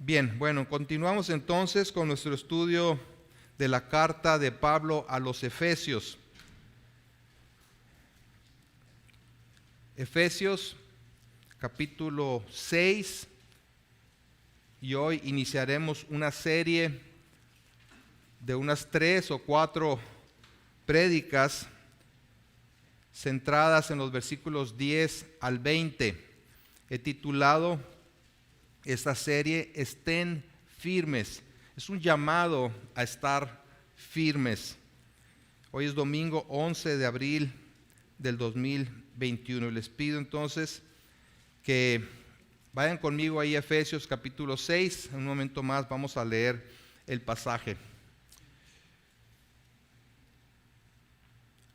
Bien, bueno, continuamos entonces con nuestro estudio de la carta de Pablo a los Efesios. Efesios capítulo 6, y hoy iniciaremos una serie de unas 3 o 4 prédicas centradas en los versículos 10 al 20. He titulado esta serie Estén firmes. Es un llamado a estar firmes. Hoy es domingo 11 de abril del 2021. Les pido entonces que vayan conmigo ahí a Efesios capítulo 6. En un momento más vamos a leer el pasaje.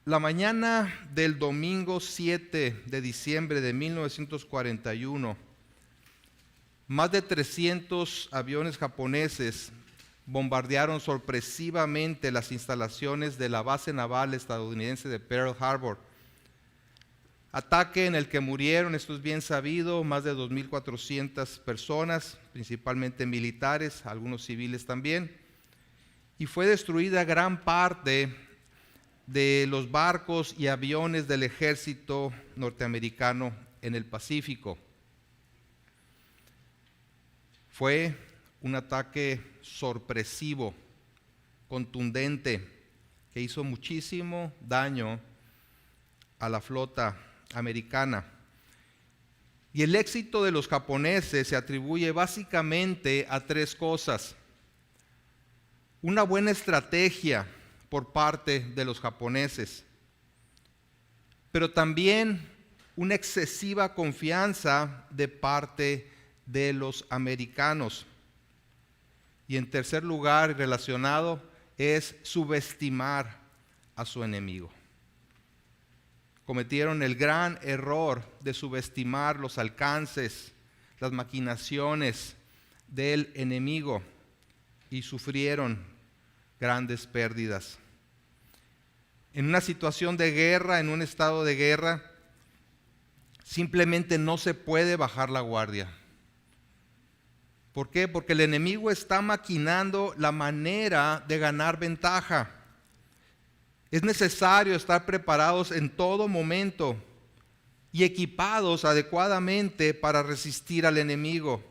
La mañana del domingo 7 de diciembre de 1941, más de 300 aviones japoneses bombardearon sorpresivamente las instalaciones de la base naval estadounidense de Pearl Harbor. Ataque en el que murieron, esto es bien sabido, más de 2.400 personas, principalmente militares, algunos civiles también, y fue destruida gran parte de los barcos y aviones del ejército norteamericano en el Pacífico. Fue un ataque sorpresivo, contundente, que hizo muchísimo daño a la flota americana. Y el éxito de los japoneses se atribuye básicamente a 3 cosas. Una buena estrategia por parte de los japoneses, pero también una excesiva confianza de parte de los americanos. Y en tercer lugar, relacionado, es subestimar a su enemigo. Cometieron el gran error de subestimar los alcances, las maquinaciones del enemigo y sufrieron grandes pérdidas. En una situación de guerra, en un estado de guerra, simplemente no se puede bajar la guardia. ¿Por qué? Porque el enemigo está maquinando la manera de ganar ventaja. Es necesario estar preparados en todo momento y equipados adecuadamente para resistir al enemigo.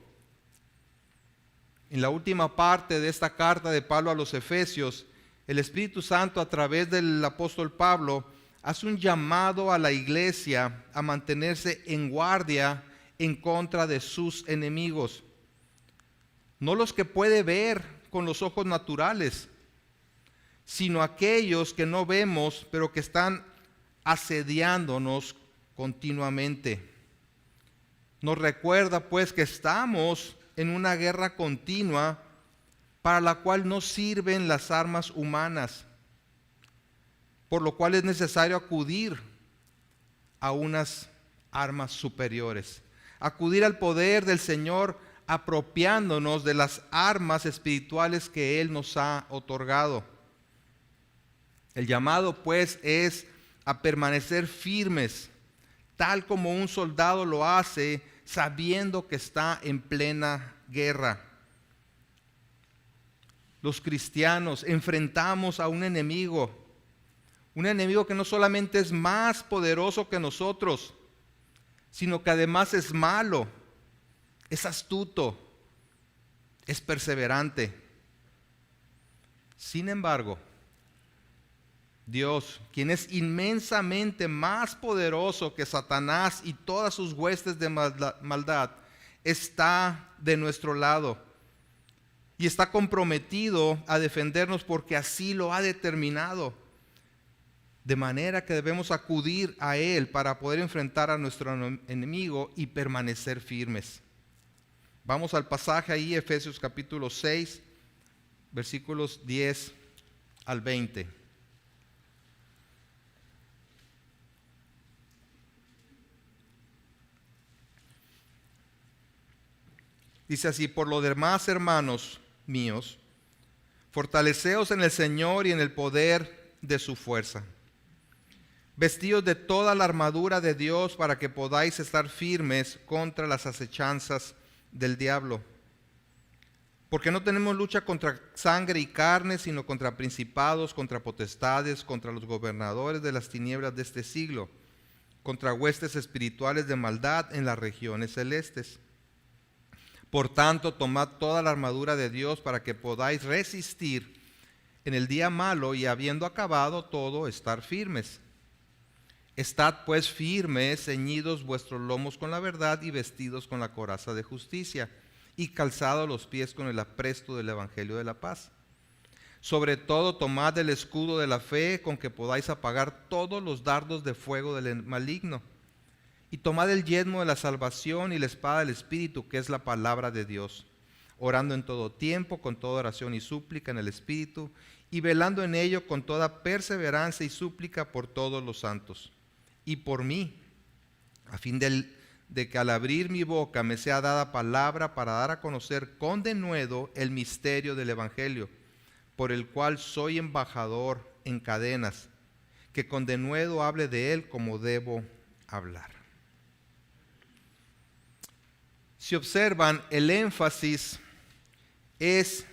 En la última parte de esta carta de Pablo a los Efesios, el Espíritu Santo, a través del apóstol Pablo, hace un llamado a la iglesia a mantenerse en guardia en contra de sus enemigos. No los que puede ver con los ojos naturales, sino aquellos que no vemos, pero que están asediándonos continuamente. Nos recuerda pues que estamos en una guerra continua para la cual no sirven las armas humanas, por lo cual es necesario acudir a unas armas superiores, acudir al poder del Señor, apropiándonos de las armas espirituales que Él nos ha otorgado. El llamado pues es a permanecer firmes, tal como un soldado lo hace, sabiendo que está en plena guerra. Los cristianos enfrentamos a un enemigo que no solamente es más poderoso que nosotros, sino que además es malo, es astuto, es perseverante. Sin embargo, Dios, quien es inmensamente más poderoso que Satanás y todas sus huestes de maldad, está de nuestro lado y está comprometido a defendernos porque así lo ha determinado. De manera que debemos acudir a Él para poder enfrentar a nuestro enemigo y permanecer firmes. Vamos al pasaje ahí, Efesios capítulo 6, versículos 10 al 20. Dice así: por lo demás, hermanos míos, fortaleceos en el Señor y en el poder de su fuerza. Vestidos de toda la armadura de Dios para que podáis estar firmes contra las acechanzas del diablo. Porque no tenemos lucha contra sangre y carne, sino contra principados, contra potestades, contra los gobernadores de las tinieblas de este siglo, contra huestes espirituales de maldad en las regiones celestes. Por tanto, tomad toda la armadura de Dios para que podáis resistir en el día malo y habiendo acabado todo, estar firmes. Estad pues firmes, ceñidos vuestros lomos con la verdad y vestidos con la coraza de justicia y calzados los pies con el apresto del evangelio de la paz. Sobre todo tomad el escudo de la fe con que podáis apagar todos los dardos de fuego del maligno. Y tomad el yelmo de la salvación y la espada del Espíritu, que es la palabra de Dios, orando en todo tiempo, con toda oración y súplica en el Espíritu, y velando en ello con toda perseverancia y súplica por todos los santos. Y por mí, a fin de que al abrir mi boca me sea dada palabra para dar a conocer con denuedo el misterio del Evangelio, por el cual soy embajador en cadenas, que con denuedo hable de él como debo hablar. Si observan, el énfasis es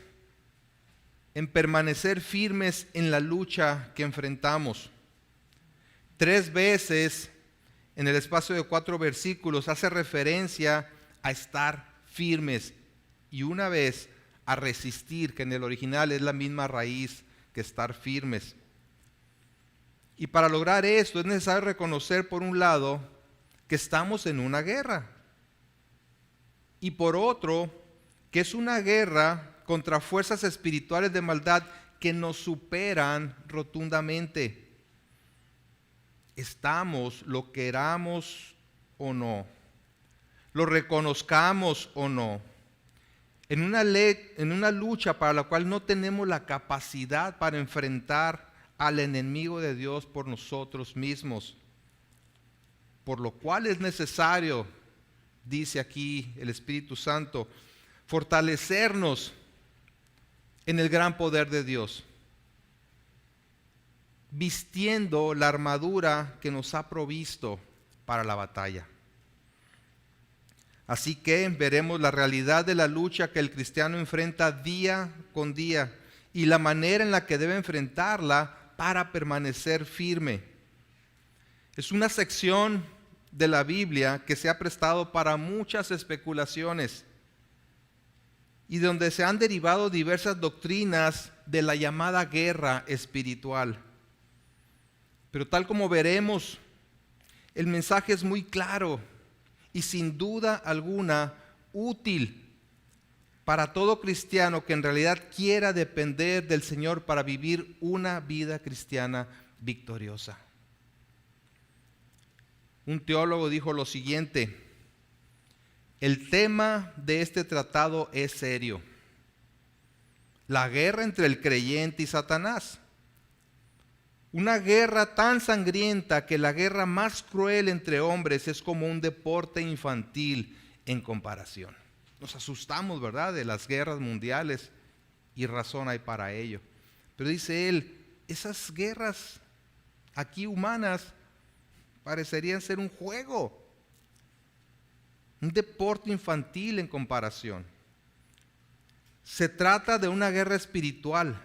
en permanecer firmes en la lucha que enfrentamos. 3 veces en el espacio de 4 versículos hace referencia a estar firmes y una vez a resistir, que en el original es la misma raíz que estar firmes. Y para lograr esto es necesario reconocer, por un lado, que estamos en una guerra, y por otro, que es una guerra contra fuerzas espirituales de maldad que nos superan rotundamente. Estamos, lo queramos o no, lo reconozcamos o no, en una lucha para la cual no tenemos la capacidad para enfrentar al enemigo de Dios por nosotros mismos, por lo cual es necesario, dice aquí el Espíritu Santo, fortalecernos en el gran poder de Dios, vistiendo la armadura que nos ha provisto para la batalla. Así que veremos la realidad de la lucha que el cristiano enfrenta día con día y la manera en la que debe enfrentarla para permanecer firme. Es una sección de la Biblia que se ha prestado para muchas especulaciones y donde se han derivado diversas doctrinas de la llamada guerra espiritual. Pero tal como veremos, el mensaje es muy claro y sin duda alguna útil para todo cristiano que en realidad quiera depender del Señor para vivir una vida cristiana victoriosa. Un teólogo dijo lo siguiente: el tema de este tratado es serio. La guerra entre el creyente y Satanás. Una guerra tan sangrienta que la guerra más cruel entre hombres es como un deporte infantil en comparación. Nos asustamos, ¿verdad?, de las guerras mundiales y razón hay para ello. Pero dice él, esas guerras aquí humanas parecerían ser un juego, un deporte infantil en comparación. Se trata de una guerra espiritual,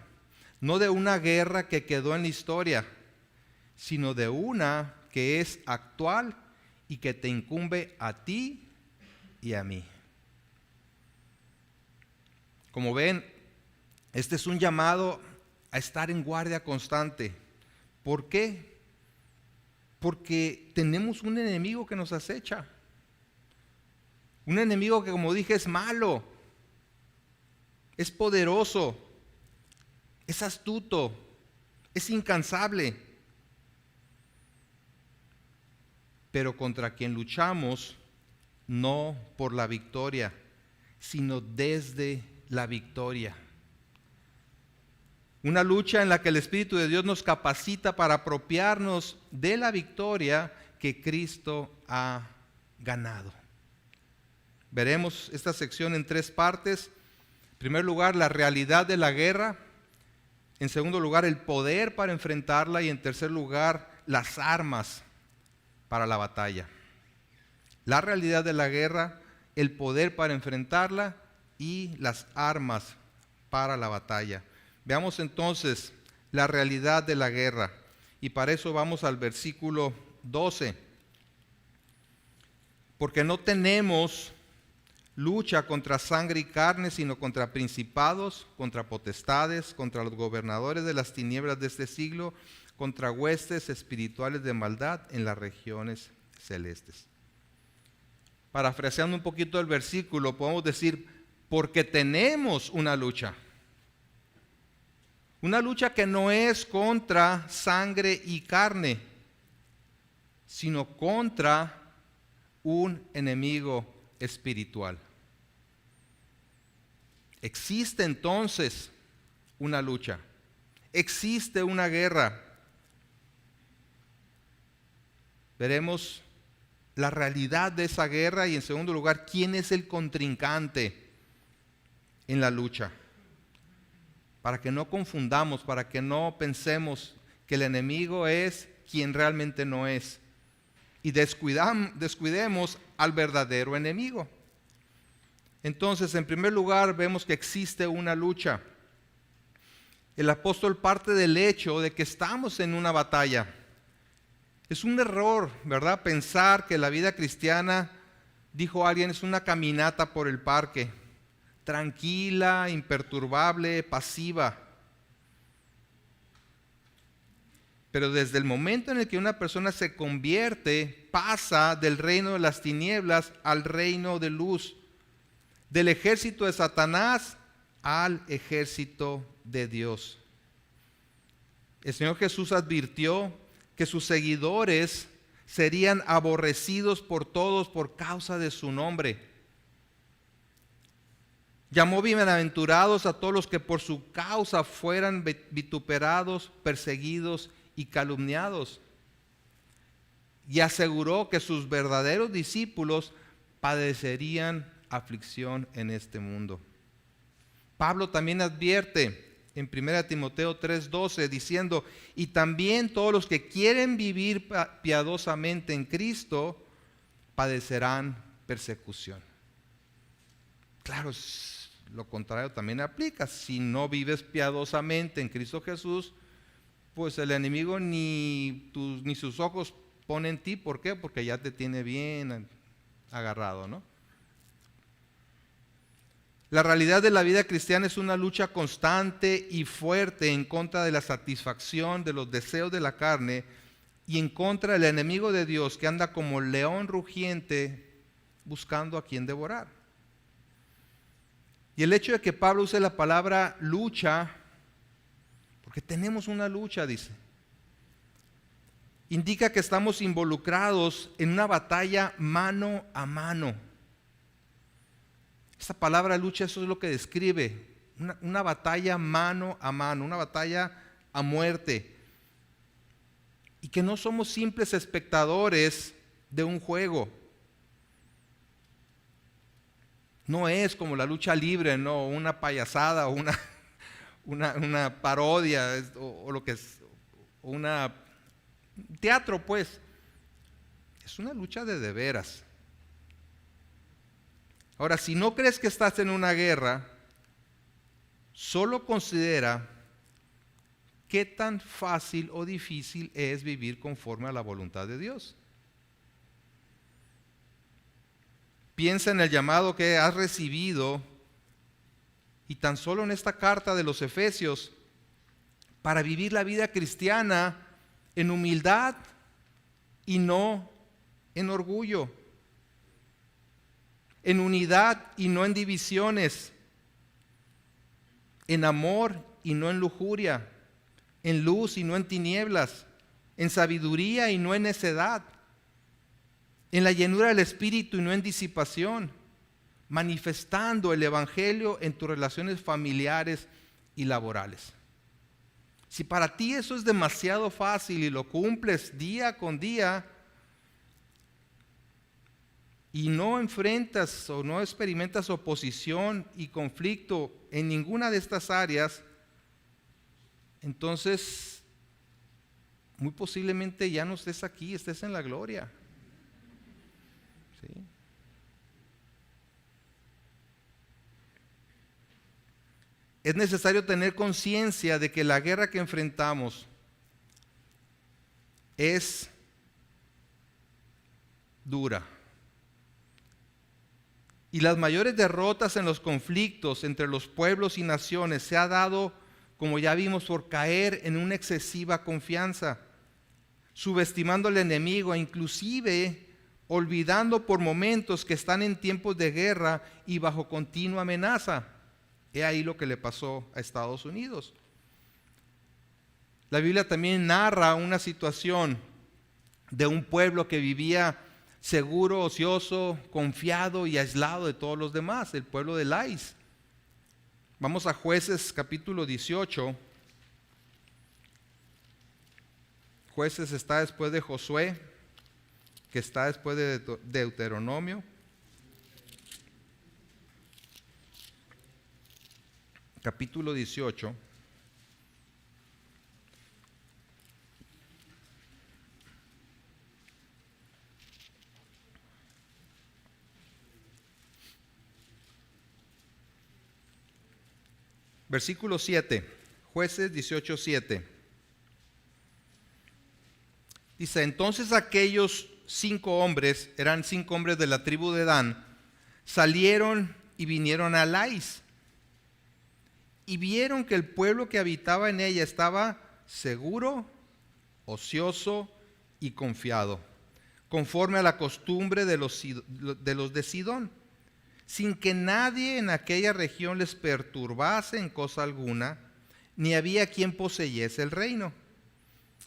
no de una guerra que quedó en la historia, sino de una que es actual y que te incumbe a ti y a mí. Como ven, este es un llamado a estar en guardia constante. ¿Por qué? Porque tenemos un enemigo que nos acecha. Un enemigo que, como dije, es malo, es poderoso, es astuto, es incansable. Pero contra quien luchamos, no por la victoria, sino desde la victoria. Una lucha en la que el Espíritu de Dios nos capacita para apropiarnos de la victoria que Cristo ha ganado. Veremos esta sección en 3 partes. En primer lugar, la realidad de la guerra. En segundo lugar, el poder para enfrentarla. Y en tercer lugar, las armas para la batalla. La realidad de la guerra, el poder para enfrentarla y las armas para la batalla. Veamos entonces la realidad de la guerra. Y para eso vamos al versículo 12. Porque no tenemos lucha contra sangre y carne, sino contra principados, contra potestades, contra los gobernadores de las tinieblas de este siglo, contra huestes espirituales de maldad en las regiones celestes. Parafraseando un poquito el versículo, podemos decir, porque tenemos una lucha. Una lucha que no es contra sangre y carne, sino contra un enemigo espiritual. Existe entonces una lucha, existe una guerra. Veremos la realidad de esa guerra y en segundo lugar, quién es el contrincante en la lucha. Para que no confundamos, para que no pensemos que el enemigo es quien realmente no es. Y descuidemos al verdadero enemigo. Entonces, en primer lugar, vemos que existe una lucha. El apóstol parte del hecho de que estamos en una batalla. Es un error, ¿verdad? Pensar que la vida cristiana, dijo alguien, es una caminata por el parque. Tranquila, imperturbable, pasiva. Pero desde el momento en el que una persona se convierte, pasa del reino de las tinieblas al reino de luz, del ejército de Satanás al ejército de Dios. El Señor Jesús advirtió que sus seguidores serían aborrecidos por todos por causa de su nombre. Llamó bienaventurados a todos los que por su causa fueran vituperados, perseguidos y calumniados. Y aseguró que sus verdaderos discípulos padecerían aflicción en este mundo. Pablo también advierte en 1 Timoteo 3:12 diciendo, y también todos los que quieren vivir piadosamente en Cristo padecerán persecución. Claro, lo contrario también aplica. Si no vives piadosamente en Cristo Jesús, pues el enemigo ni sus ojos ponen en ti. ¿Por qué? Porque ya te tiene bien agarrado, ¿no? La realidad de la vida cristiana es una lucha constante y fuerte en contra de la satisfacción de los deseos de la carne y en contra del enemigo de Dios que anda como león rugiente buscando a quien devorar. Y el hecho de que Pablo use la palabra lucha, porque tenemos una lucha, dice, indica que estamos involucrados en una batalla mano a mano. Esta palabra lucha, eso es lo que describe, una batalla mano a mano, una batalla a muerte. Y que no somos simples espectadores de un juego. No es como la lucha libre, no, una payasada o una parodia o lo que es, un teatro, pues. Es una lucha de veras. Ahora, si no crees que estás en una guerra, solo considera qué tan fácil o difícil es vivir conforme a la voluntad de Dios. Piensa en el llamado que has recibido y tan solo en esta carta de los Efesios para vivir la vida cristiana en humildad y no en orgullo, en unidad y no en divisiones, en amor y no en lujuria, en luz y no en tinieblas, en sabiduría y no en necedad, en la llenura del Espíritu y no en disipación, manifestando el Evangelio en tus relaciones familiares y laborales. Si para ti eso es demasiado fácil y lo cumples día con día y no enfrentas o no experimentas oposición y conflicto en ninguna de estas áreas, entonces muy posiblemente ya no estés aquí, estés en la gloria. ¿Sí? Es necesario tener conciencia de que la guerra que enfrentamos es dura. Y las mayores derrotas en los conflictos entre los pueblos y naciones se ha dado, como ya vimos, por caer en una excesiva confianza, subestimando al enemigo e inclusive olvidando por momentos que están en tiempos de guerra y bajo continua amenaza. He ahí lo que le pasó a Estados Unidos. La Biblia también narra una situación de un pueblo que vivía seguro, ocioso, confiado y aislado de todos los demás, el pueblo de Lais. Vamos a Jueces capítulo 18. Jueces está después de Josué, que está después de Deuteronomio. Capítulo 18. Versículo 7, Jueces 18:7. Dice, entonces aquellos 5 hombres, eran 5 hombres de la tribu de Dan, salieron y vinieron a Lais, y vieron que el pueblo que habitaba en ella estaba seguro, ocioso y confiado, conforme a la costumbre de los de Sidón, sin que nadie en aquella región les perturbase en cosa alguna, ni había quien poseyese el reino.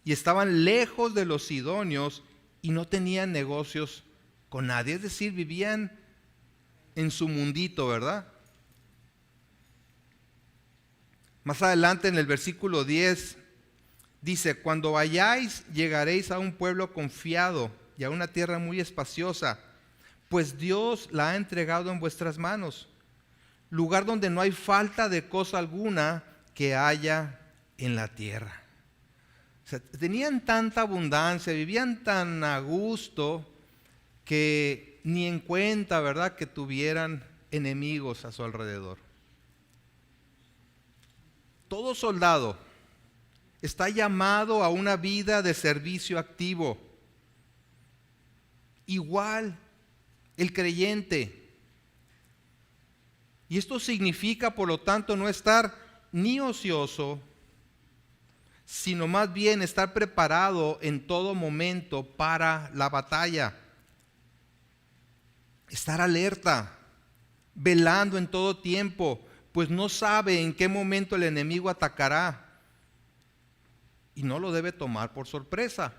Y estaban lejos de los sidonios y no tenían negocios con nadie, es decir, vivían en su mundito, ¿verdad? Más adelante en el versículo 10 dice, cuando vayáis llegaréis a un pueblo confiado y a una tierra muy espaciosa, pues Dios la ha entregado en vuestras manos, lugar donde no hay falta de cosa alguna que haya en la tierra. O sea, tenían tanta abundancia, vivían tan a gusto que ni en cuenta, ¿verdad?, que tuvieran enemigos a su alrededor. Todo soldado está llamado a una vida de servicio activo. Igual el creyente. Y esto significa, por lo tanto, no estar ni ocioso, sino más bien estar preparado en todo momento para la batalla. Estar alerta, velando en todo tiempo, pues no sabe en qué momento el enemigo atacará y no lo debe tomar por sorpresa.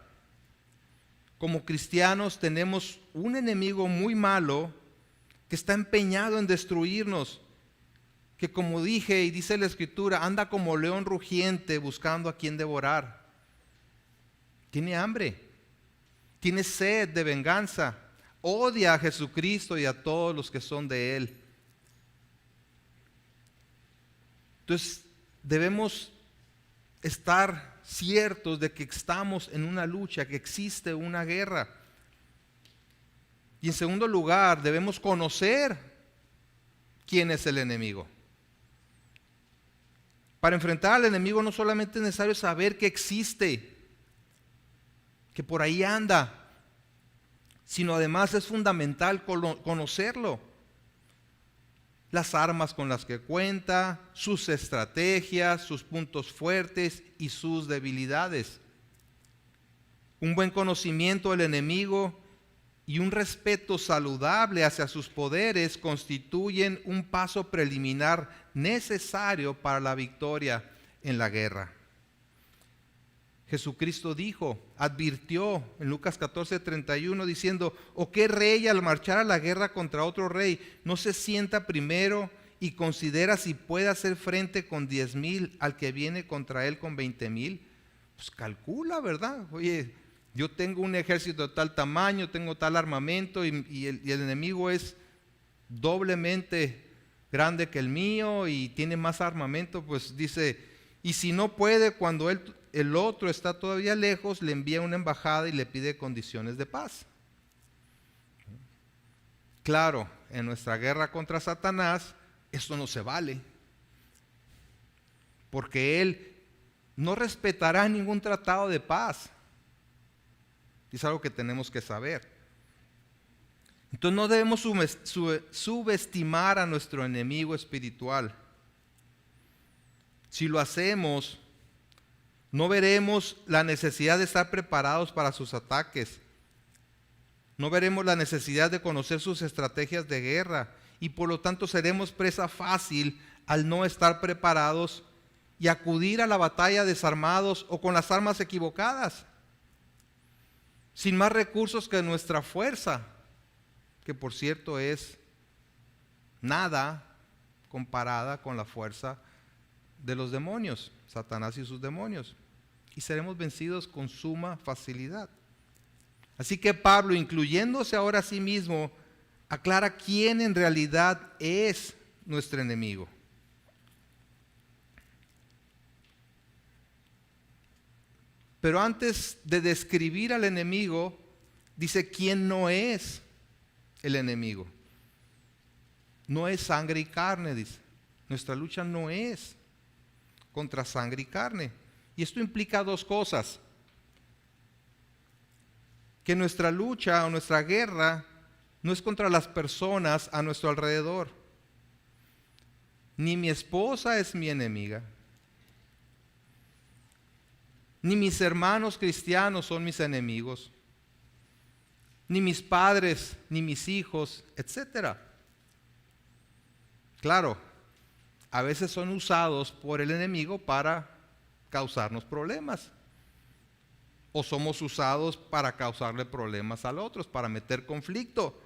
Como cristianos tenemos un enemigo muy malo que está empeñado en destruirnos, que como dije y dice la Escritura, anda como león rugiente buscando a quien devorar. Tiene hambre, tiene sed de venganza, odia a Jesucristo y a todos los que son de Él. Entonces debemos estar ciertos de que estamos en una lucha, que existe una guerra. Y en segundo lugar, debemos conocer quién es el enemigo. Para enfrentar al enemigo no solamente es necesario saber que existe, que por ahí anda, sino además es fundamental conocerlo. Las armas con las que cuenta, sus estrategias, sus puntos fuertes y sus debilidades. Un buen conocimiento del enemigo y un respeto saludable hacia sus poderes constituyen un paso preliminar necesario para la victoria en la guerra. Jesucristo dijo, advirtió en Lucas 14:31 diciendo, ¿o qué rey al marchar a la guerra contra otro rey no se sienta primero y considera si puede hacer frente con 10,000 al que viene contra él con 20,000? Pues calcula, ¿verdad? Oye, yo tengo un ejército de tal tamaño, tengo tal armamento y el enemigo es doblemente grande que el mío y tiene más armamento. Pues dice, y si no puede, cuando el otro está todavía lejos, le envía una embajada y le pide condiciones de paz. Claro, en nuestra guerra contra Satanás, esto no se vale. porque Él no respetará ningún tratado de paz. Es algo que tenemos que saber. Entonces no debemos subestimar a nuestro enemigo espiritual. Si lo hacemos, no veremos la necesidad de estar preparados para sus ataques. No veremos la necesidad de conocer sus estrategias de guerra y por lo tanto seremos presa fácil al no estar preparados y acudir a la batalla desarmados o con las armas equivocadas, sin más recursos que nuestra fuerza, que por cierto es nada comparada con la fuerza de los demonios, Satanás y sus demonios, y seremos vencidos con suma facilidad. Así que Pablo, incluyéndose ahora a sí mismo, aclara quién en realidad es nuestro enemigo. Pero antes de describir al enemigo, dice quién no es el enemigo. No es sangre y carne, dice. Nuestra lucha no es contra sangre y carne. Y esto implica dos cosas. Que nuestra lucha o nuestra guerra no es contra las personas a nuestro alrededor. Ni mi esposa es mi enemiga. Ni mis hermanos cristianos son mis enemigos. Ni mis padres, ni mis hijos, etc. Claro, a veces son usados por el enemigo para causarnos problemas. O somos usados para causarle problemas a los otros, para meter conflicto.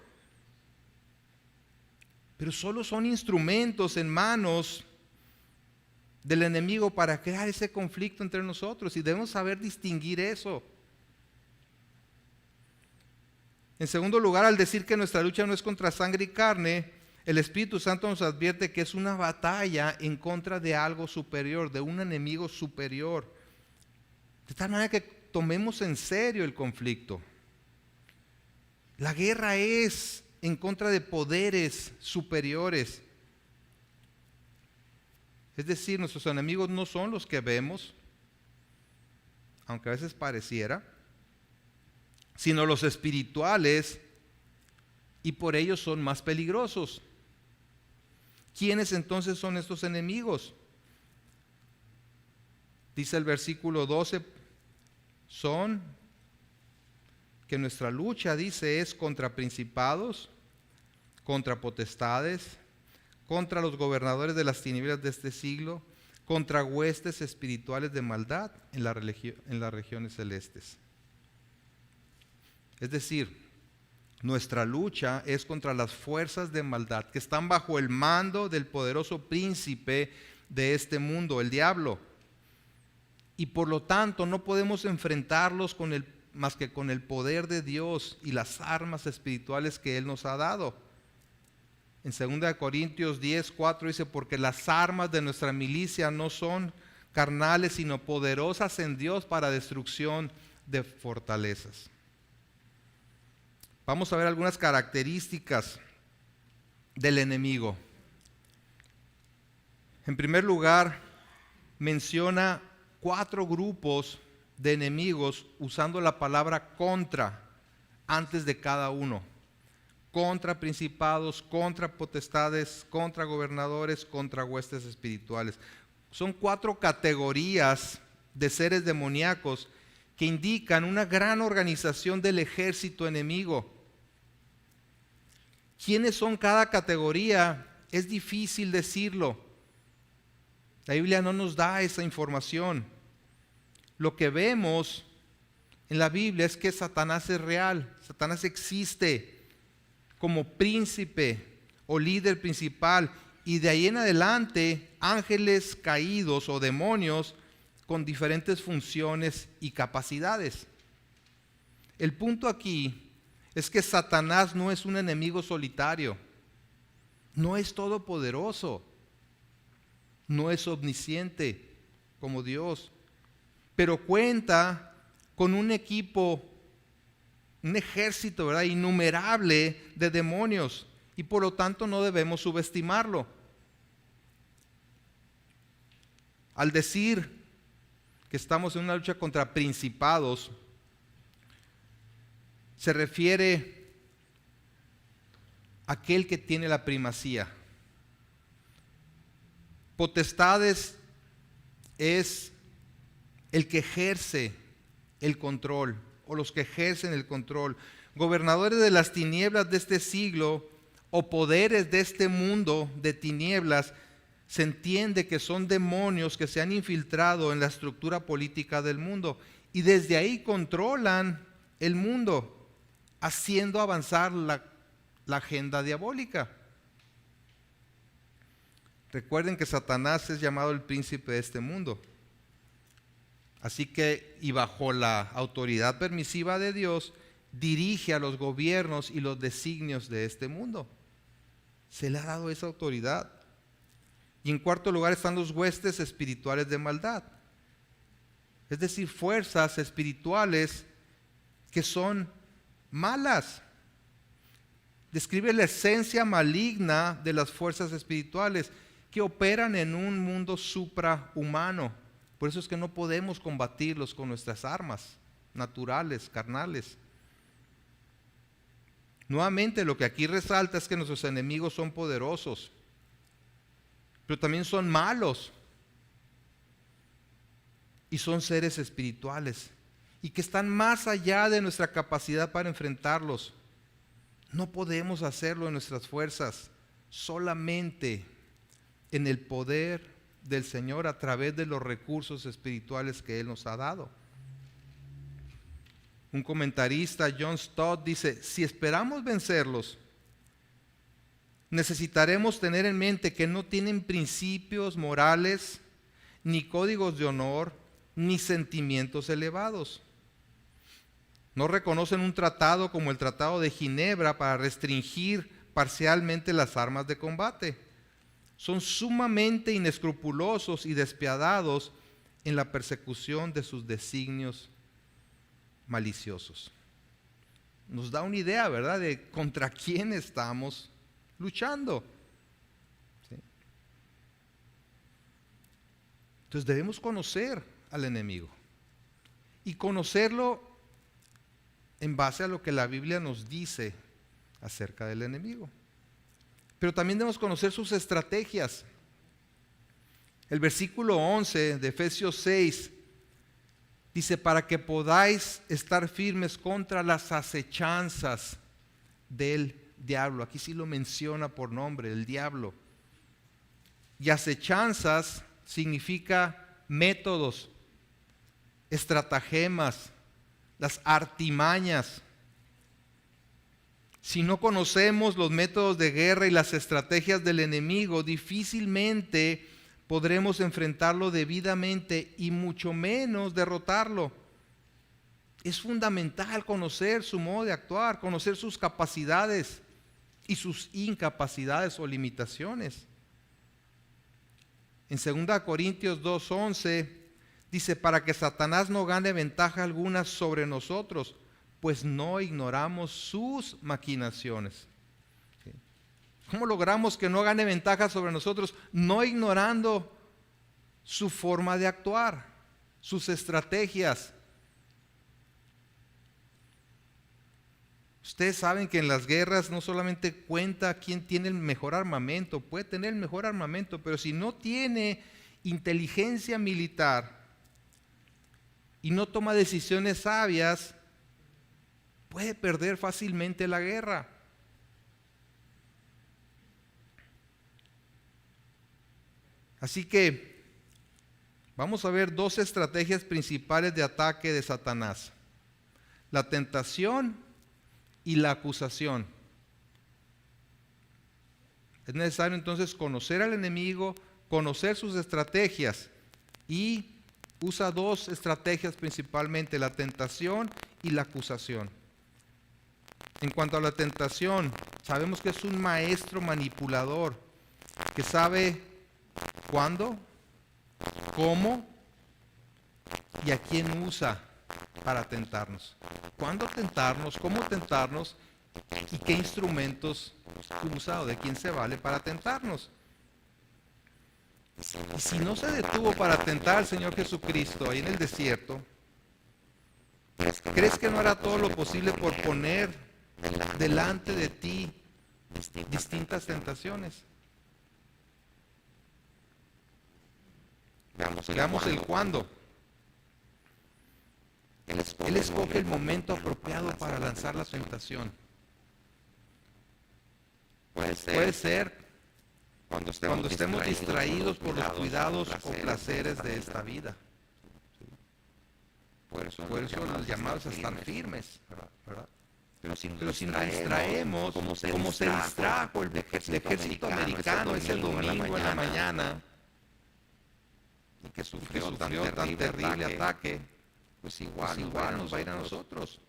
Pero solo son instrumentos en manos del enemigo para crear ese conflicto entre nosotros y debemos saber distinguir eso. En segundo lugar, al decir que nuestra lucha no es contra sangre y carne, el Espíritu Santo nos advierte que es una batalla en contra de algo superior, de un enemigo superior. De tal manera que tomemos en serio el conflicto. La guerra es en contra de poderes superiores. Es decir, nuestros enemigos no son los que vemos, aunque a veces pareciera, sino los espirituales, y por ello son más peligrosos. ¿Quiénes entonces son estos enemigos? Dice el versículo 12, son que nuestra lucha, dice, es contra principados, contra potestades, contra los gobernadores de las tinieblas de este siglo, contra huestes espirituales de maldad en las regiones celestes. Es decir, nuestra lucha es contra las fuerzas de maldad que están bajo el mando del poderoso príncipe de este mundo, el diablo. Y por lo tanto no podemos enfrentarlos más que con el poder de Dios y las armas espirituales que Él nos ha dado. En 2 Corintios 10:4 dice, porque las armas de nuestra milicia no son carnales, sino poderosas en Dios para destrucción de fortalezas. Vamos a ver algunas características del enemigo. En primer lugar, menciona 4 grupos de enemigos usando la palabra contra antes de cada uno. Contra principados, contra potestades, contra gobernadores, contra huestes espirituales. Son 4 categorías de seres demoníacos que indican una gran organización del ejército enemigo. ¿Quiénes son cada categoría? Es difícil decirlo. La Biblia no nos da esa información. Lo que vemos en la Biblia es que Satanás es real. Satanás existe como príncipe o líder principal, y de ahí en adelante ángeles caídos o demonios con diferentes funciones y capacidades. El punto aquí es que Satanás no es un enemigo solitario, no es todopoderoso, no es omnisciente como Dios, pero cuenta con un equipo, un ejército, ¿verdad?, innumerable de demonios, y por lo tanto no debemos subestimarlo. Al decir que estamos en una lucha contra principados, se refiere a aquel que tiene la primacía. Potestades es el que ejerce el control, o los que ejercen el control. Gobernadores de las tinieblas de este siglo, o poderes de este mundo de tinieblas, se entiende que son demonios que se han infiltrado en la estructura política del mundo y desde ahí controlan el mundo, haciendo avanzar la agenda diabólica. Recuerden que Satanás es llamado el príncipe de este mundo. Así que, y bajo la autoridad permisiva de Dios, dirige a los gobiernos y los designios de este mundo. Se le ha dado esa autoridad. Y en cuarto lugar están los huestes espirituales de maldad. Es decir, fuerzas espirituales que son malas. Describe la esencia maligna de las fuerzas espirituales que operan en un mundo suprahumano. Por eso es que no podemos combatirlos con nuestras armas naturales, carnales. Nuevamente, lo que aquí resalta es que nuestros enemigos son poderosos, pero también son malos y son seres espirituales y que están más allá de nuestra capacidad para enfrentarlos. No podemos hacerlo en nuestras fuerzas, solamente en el poder del Señor a través de los recursos espirituales que Él nos ha dado. Un comentarista, John Stott, dice: si esperamos vencerlos, necesitaremos tener en mente que no tienen principios morales, ni códigos de honor, ni sentimientos elevados. No reconocen un tratado como el Tratado de Ginebra para restringir parcialmente las armas de combate. Son sumamente inescrupulosos y despiadados en la persecución de sus designios maliciosos. Nos da una idea, ¿verdad?, de contra quién estamos luchando. ¿Sí? Entonces debemos conocer al enemigo y conocerlo en base a lo que la Biblia nos dice acerca del enemigo. Pero también debemos conocer sus estrategias. El versículo 11 de Efesios 6 dice: para que podáis estar firmes contra las acechanzas del diablo. Aquí sí lo menciona por nombre, el diablo. Y acechanzas significa métodos, estratagemas, las artimañas. Si no conocemos los métodos de guerra y las estrategias del enemigo, difícilmente podremos enfrentarlo debidamente y mucho menos derrotarlo. Es fundamental conocer su modo de actuar, conocer sus capacidades y sus incapacidades o limitaciones. En 2 Corintios 2:11 dice: para que Satanás no gane ventaja alguna sobre nosotros, pues no ignoramos sus maquinaciones. ¿Cómo logramos que no gane ventaja sobre nosotros? No ignorando su forma de actuar, sus estrategias. Ustedes saben que en las guerras no solamente cuenta quién tiene el mejor armamento, puede tener el mejor armamento, pero si no tiene inteligencia militar y no toma decisiones sabias, puede perder fácilmente la guerra. Así que vamos a ver dos estrategias principales de ataque de Satanás: la tentación y la acusación. Es necesario entonces conocer al enemigo, conocer sus estrategias, y usa dos estrategias principalmente: la tentación y la acusación. En cuanto a la tentación, sabemos que es un maestro manipulador que sabe cuándo, cómo y a quién usa para tentarnos. ¿Cuándo tentarnos? ¿Cómo tentarnos? ¿Y qué instrumentos usa o de quién se vale para tentarnos? Y si no se detuvo para tentar al Señor Jesucristo ahí en el desierto, ¿crees que no hará todo lo posible por poner delante de ti distintas tentaciones? Veamos el cuándo. Él escoge el momento apropiado para lanzar la tentación. Puede ser cuando estemos distraídos por los cuidados o placeres de esta vida. Por eso los llamados a estar firmes, ¿verdad? Pero si nos distraemos, como se distrajo el ejército americano ese domingo en la mañana, y que sufrió tan terrible ataque, pues igual nos va a ir a nosotros.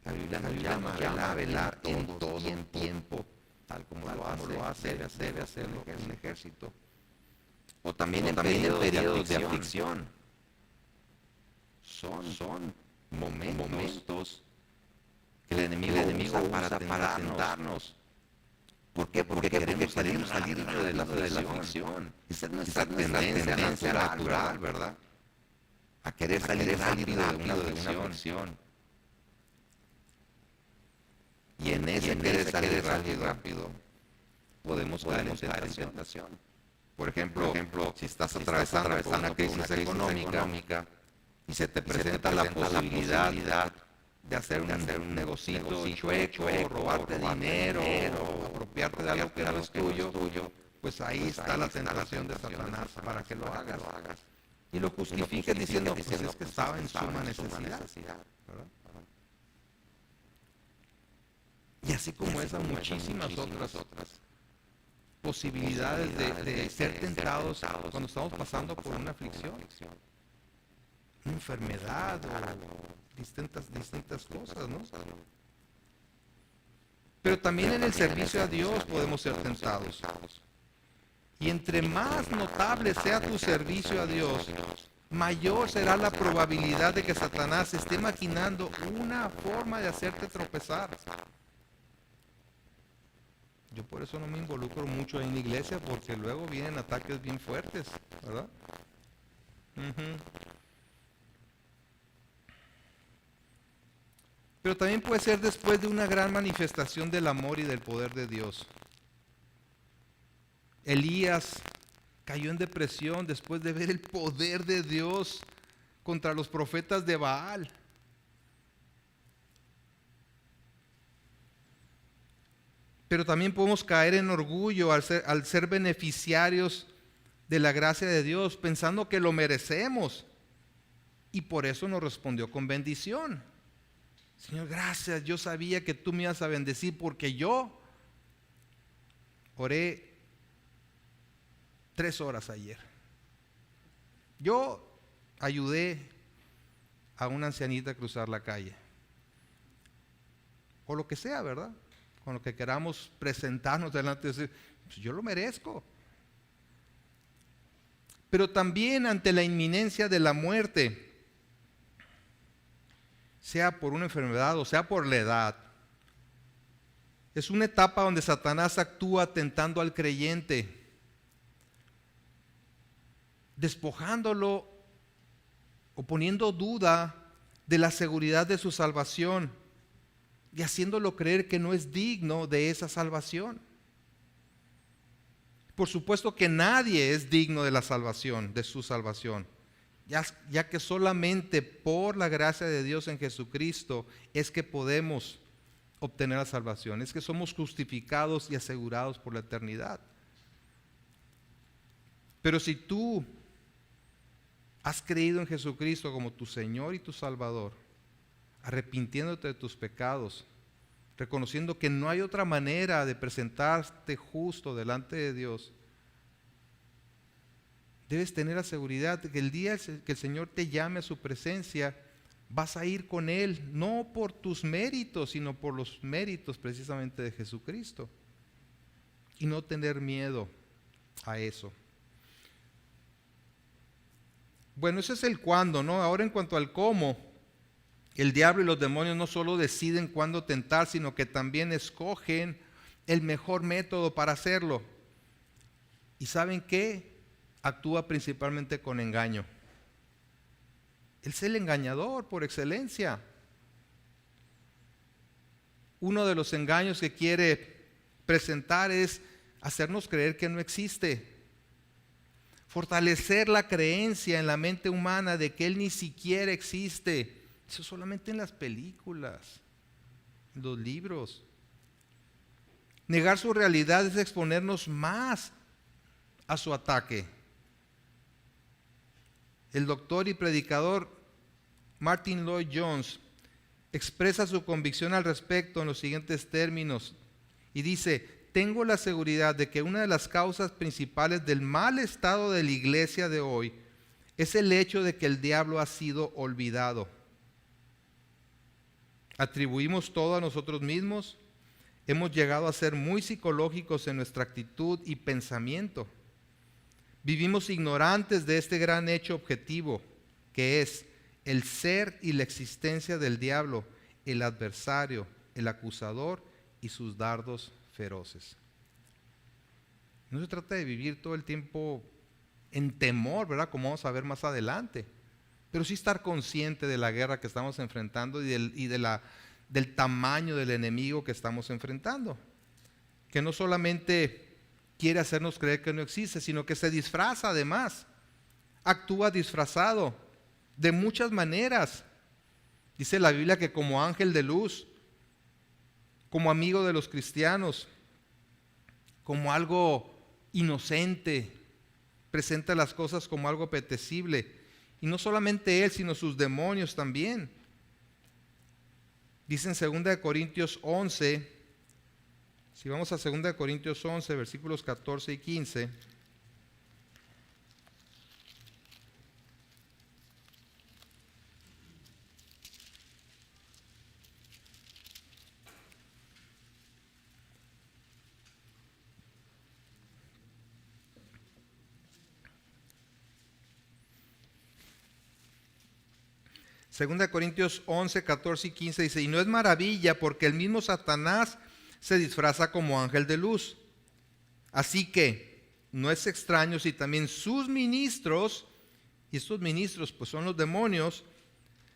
La Biblia nos llama a velar en todo tiempo, tal como lo hace, debe hacerlo un ejército. O también en periodos de aflicción. Son momentos que el enemigo usa para tentarnos. ¿Por qué? Porque queremos salir de la aflicción. Esa es nuestra tendencia natural, ¿verdad? A querer salir rápido de una aflicción. Y en ese querer salir rápido, podemos caer en tentación. Por ejemplo, si estás atravesando por una crisis económica y se te presenta la posibilidad de hacer un negocito chueco, robarte dinero, apropiarte de algo que no es tuyo, pues ahí está la tentación de Satanás para que lo hagas. Y lo justifiques diciendo, pues es que estaba en suma necesidad. ¿Verdad? Y así como esas, muchísimas otras posibilidades de ser tentados cuando estamos pasando por una aflicción, una enfermedad o distintas cosas, ¿no? Pero también en el servicio a Dios podemos ser tentados. Y entre más notable sea tu servicio a Dios, mayor será la probabilidad de que Satanás esté maquinando una forma de hacerte tropezar. Yo por eso no me involucro mucho en la iglesia, porque luego vienen ataques bien fuertes, ¿verdad? Pero también puede ser después de una gran manifestación del amor y del poder de Dios. Elías cayó en depresión después de ver el poder de Dios contra los profetas de Baal. Pero también podemos caer en orgullo al ser beneficiarios de la gracia de Dios, pensando que lo merecemos. Y por eso nos respondió con bendición. Señor, gracias, yo sabía que tú me ibas a bendecir porque yo oré 3 horas ayer. Yo ayudé a una ancianita a cruzar la calle. O lo que sea, ¿verdad? Con lo que queramos presentarnos delante de Dios, pues yo lo merezco. Pero también ante la inminencia de la muerte, sea por una enfermedad o sea por la edad, es una etapa donde Satanás actúa tentando al creyente, despojándolo o poniendo duda de la seguridad de su salvación y haciéndolo creer que no es digno de esa salvación. Por supuesto que nadie es digno de la salvación, de su salvación, ya que solamente por la gracia de Dios en Jesucristo es que podemos obtener la salvación, es que somos justificados y asegurados por la eternidad. Pero si tú has creído en Jesucristo como tu Señor y tu Salvador, arrepintiéndote de tus pecados, reconociendo que no hay otra manera de presentarte justo delante de Dios, debes tener la seguridad de que el día que el Señor te llame a su presencia, vas a ir con Él, no por tus méritos, sino por los méritos precisamente de Jesucristo. Y no tener miedo a eso. Bueno, ese es el cuándo, ¿no? Ahora en cuanto al cómo, el diablo y los demonios no solo deciden cuándo tentar, sino que también escogen el mejor método para hacerlo. ¿Y saben qué? actúa principalmente con engaño. Él es el engañador por excelencia. Uno de los engaños que quiere presentar es hacernos creer que no existe. Fortalecer la creencia en la mente humana de que Él ni siquiera existe. Eso solamente en las películas, en los libros. Negar su realidad es exponernos más a su ataque. El doctor y predicador Martin Lloyd Jones expresa su convicción al respecto en los siguientes términos y dice: tengo la seguridad de que una de las causas principales del mal estado de la iglesia de hoy es el hecho de que el diablo ha sido olvidado. Atribuimos todo a nosotros mismos. Hemos llegado a ser muy psicológicos en nuestra actitud y pensamiento. Vivimos ignorantes de este gran hecho objetivo, que es el ser y la existencia del diablo, el adversario, el acusador y sus dardos feroces. No se trata de vivir todo el tiempo en temor, ¿verdad? Como vamos a ver más adelante. Pero sí estar consciente de la guerra que estamos enfrentando y del tamaño del enemigo que estamos enfrentando. Que no solamente quiere hacernos creer que no existe, sino que se disfraza además. Actúa disfrazado de muchas maneras. Dice la Biblia que como ángel de luz, como amigo de los cristianos, como algo inocente, presenta las cosas como algo apetecible. Y no solamente él, sino sus demonios también. Dice en 2 Corintios 11, si vamos a 2 Corintios 11, versículos 14 y 15. Segunda de Corintios 11, 14 y 15 dice: y no es maravilla porque el mismo Satanás se disfraza como ángel de luz. Así que no es extraño si también sus ministros, y estos ministros pues son los demonios,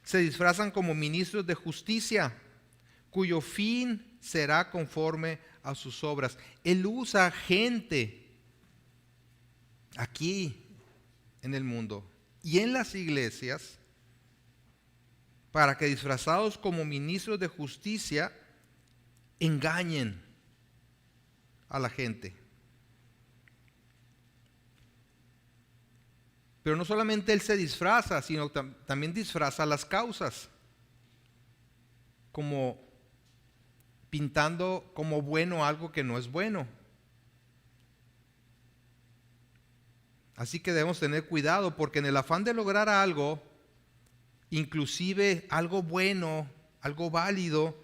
se disfrazan como ministros de justicia, cuyo fin será conforme a sus obras. Él usa gente aquí en el mundo y en las iglesias para que disfrazados como ministros de justicia engañen a la gente. Pero no solamente él se disfraza, sino también disfraza las causas, como pintando como bueno algo que no es bueno. Así que debemos tener cuidado, porque en el afán de lograr algo, inclusive algo bueno, algo válido,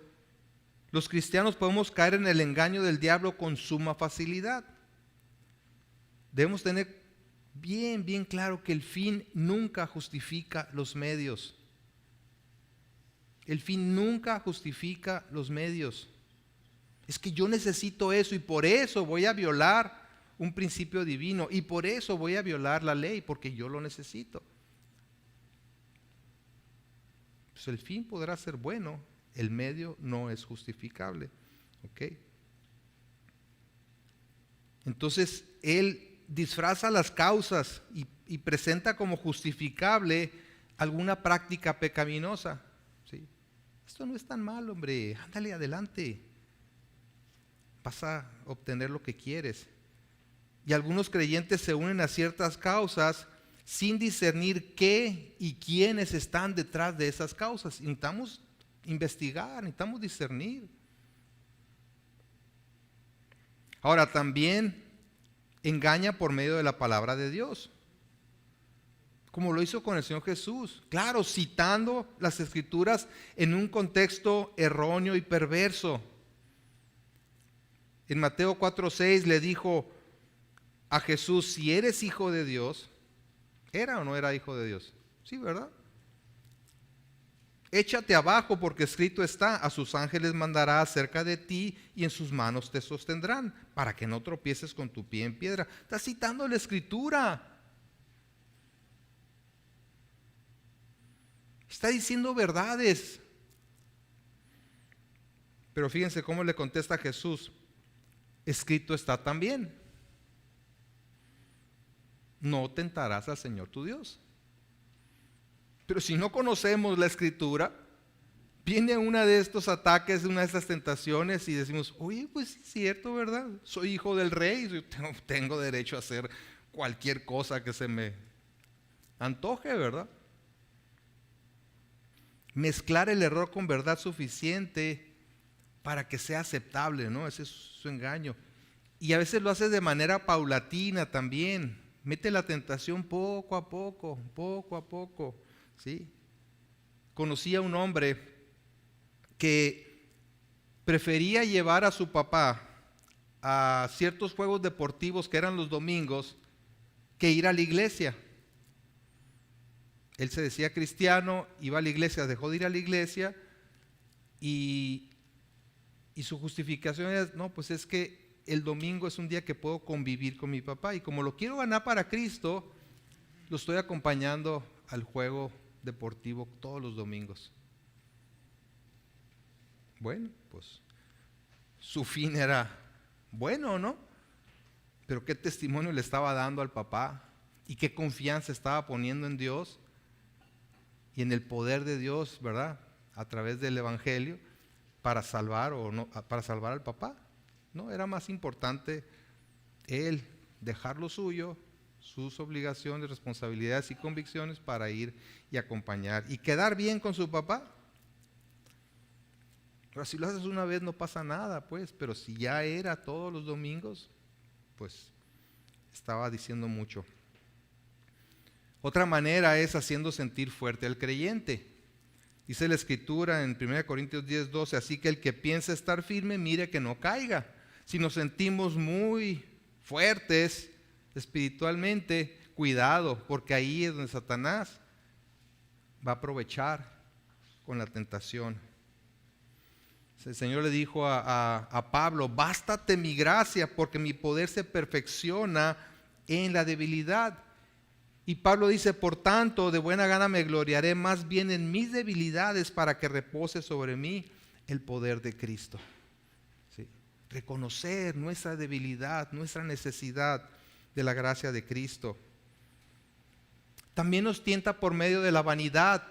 los cristianos podemos caer en el engaño del diablo con suma facilidad. Debemos tener bien claro que el fin nunca justifica los medios. El fin nunca justifica los medios. Es que yo necesito eso y por eso voy a violar un principio divino y por eso voy a violar la ley, porque yo lo necesito. Pues el fin podrá ser bueno, el medio no es justificable. ¿Ok? Entonces él disfraza las causas y presenta como justificable alguna práctica pecaminosa. ¿Sí? Esto no es tan mal, hombre, ándale adelante. Vas a obtener lo que quieres. Y algunos creyentes se unen a ciertas causas sin discernir qué y quiénes están detrás de esas causas. Necesitamos investigar, necesitamos discernir. Ahora también engaña por medio de la palabra de Dios, como lo hizo con el Señor Jesús. Claro, citando las Escrituras en un contexto erróneo y perverso. En Mateo 4:6 le dijo a Jesús: si eres hijo de Dios. ¿Era o no era hijo de Dios? Sí, ¿verdad? Échate abajo, porque escrito está: a sus ángeles mandará acerca de ti y en sus manos te sostendrán, para que no tropieces con tu pie en piedra. Está citando la Escritura. Está diciendo verdades. Pero fíjense cómo le contesta Jesús. Escrito está también: no tentarás al Señor tu Dios. Pero si no conocemos la Escritura, viene una de estos ataques, una de estas tentaciones y decimos, oye, pues es cierto, ¿verdad? Soy hijo del rey, yo tengo derecho a hacer cualquier cosa que se me antoje, ¿verdad? Mezclar el error con verdad suficiente para que sea aceptable, ¿no? Ese es su engaño. Y a veces lo hace de manera paulatina también. Mete la tentación poco a poco, ¿sí? Conocí a un hombre que prefería llevar a su papá a ciertos juegos deportivos que eran los domingos que ir a la iglesia. Él se decía cristiano, iba a la iglesia, dejó de ir a la iglesia y su justificación era, no, pues es que el domingo es un día que puedo convivir con mi papá y como lo quiero ganar para Cristo, lo estoy acompañando al juego deportivo todos los domingos. Bueno, pues su fin era bueno, ¿no? Pero qué testimonio le estaba dando al papá y qué confianza estaba poniendo en Dios y en el poder de Dios, ¿verdad? A través del evangelio para salvar o no, para salvar al papá. No, era más importante él dejar lo suyo, sus obligaciones, responsabilidades y convicciones para ir y acompañar y quedar bien con su papá. Pero si lo haces una vez no pasa nada, pues, pero si ya era todos los domingos, pues estaba diciendo mucho. Otra manera es haciendo sentir fuerte al creyente. Dice la Escritura en 1 Corintios 10:12, así que el que piensa estar firme, mire que no caiga. Si nos sentimos muy fuertes espiritualmente, cuidado, porque ahí es donde Satanás va a aprovechar con la tentación. El Señor le dijo a Pablo, bástate mi gracia, porque mi poder se perfecciona en la debilidad. Y Pablo dice, por tanto, de buena gana me gloriaré más bien en mis debilidades para que repose sobre mí el poder de Cristo. ¿Sí? Reconocer nuestra debilidad, nuestra necesidad de la gracia de Cristo. También nos tienta por medio de la vanidad.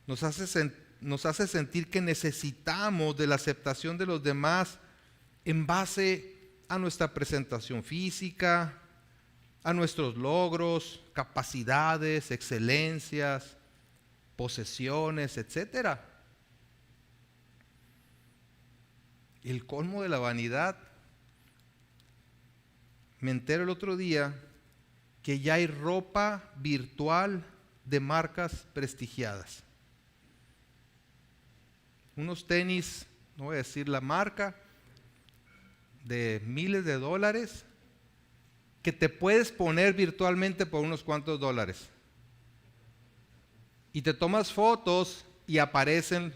Nos hace sentir que necesitamos de la aceptación de los demás en base a nuestra presentación física, a nuestros logros, capacidades, excelencias, posesiones, etc. El colmo de la vanidad. Me entero el otro día que ya hay ropa virtual de marcas prestigiadas. Unos tenis, no voy a decir la marca, de miles de dólares, que te puedes poner virtualmente por unos cuantos dólares. Y te tomas fotos y aparecen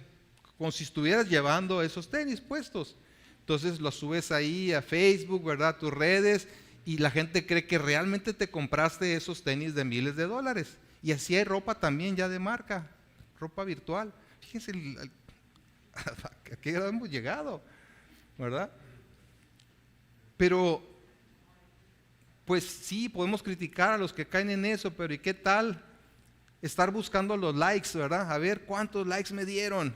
como si estuvieras llevando esos tenis puestos. Entonces los subes ahí a Facebook, ¿verdad? Tus redes, y la gente cree que realmente te compraste esos tenis de miles de dólares. Y así hay ropa también ya de marca, ropa virtual. Fíjense a qué grado hemos llegado, ¿verdad? Pero pues sí, podemos criticar a los que caen en eso, pero ¿y qué tal estar buscando los likes, verdad? A ver cuántos likes me dieron.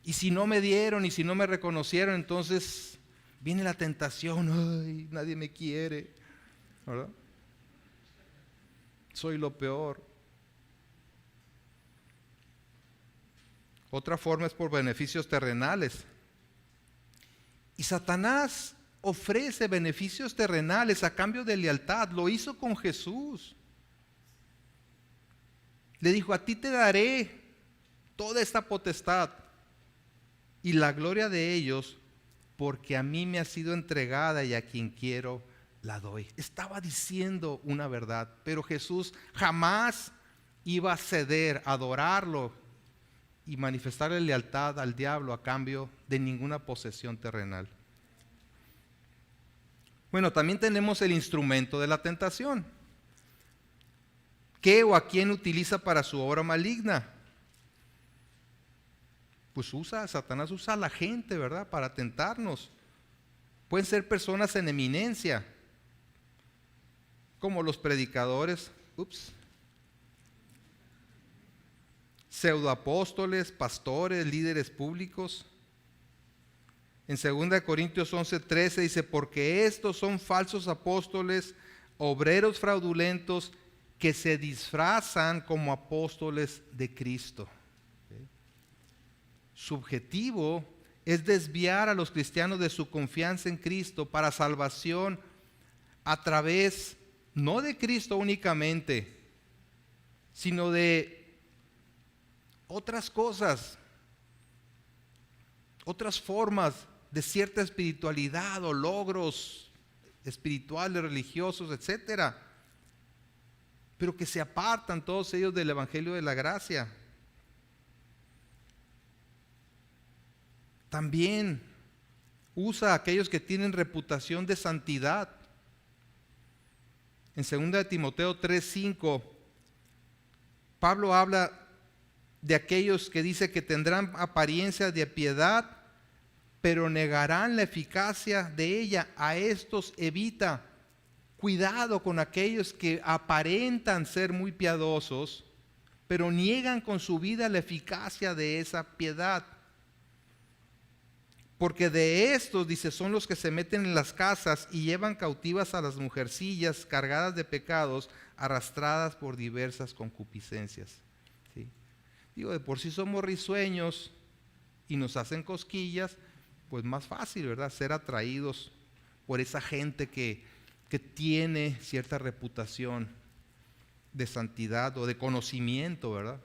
Y si no me dieron, y si no me reconocieron, entonces viene la tentación, ay, nadie me quiere, ¿verdad? Soy lo peor. Otra forma es por beneficios terrenales. Y Satanás ofrece beneficios terrenales a cambio de lealtad. Lo hizo con Jesús. Le dijo, a ti te daré toda esta potestad y la gloria de ellos, porque a mí me ha sido entregada y a quien quiero la doy. Estaba diciendo una verdad, pero Jesús jamás iba a ceder, a adorarlo y manifestarle lealtad al diablo a cambio de ninguna posesión terrenal. Bueno, también tenemos el instrumento de la tentación. ¿Qué o a quién utiliza para su obra maligna? Pues Satanás usa a la gente, ¿verdad? Para tentarnos. Pueden ser personas en eminencia, como los predicadores, pseudoapóstoles, pastores, líderes públicos. En 2 Corintios 11:13 dice, porque estos son falsos apóstoles, obreros fraudulentos, que se disfrazan como apóstoles de Cristo. Su objetivo es desviar a los cristianos de su confianza en Cristo para salvación a través, no de Cristo únicamente, sino de otras cosas, otras formas de cierta espiritualidad o logros espirituales, religiosos, etcétera, pero que se apartan todos ellos del evangelio de la gracia. También usa a aquellos que tienen reputación de santidad. En 2 Timoteo 3:5, Pablo habla de aquellos que dice que tendrán apariencia de piedad, pero negarán la eficacia de ella. A estos evita. Cuidado con aquellos que aparentan ser muy piadosos, pero niegan con su vida la eficacia de esa piedad. Porque de estos, dice, son los que se meten en las casas y llevan cautivas a las mujercillas cargadas de pecados, arrastradas por diversas concupiscencias. ¿Sí? Digo, de por sí somos risueños y nos hacen cosquillas, pues más fácil, ¿verdad? Ser atraídos por esa gente que tiene cierta reputación de santidad o de conocimiento, ¿verdad?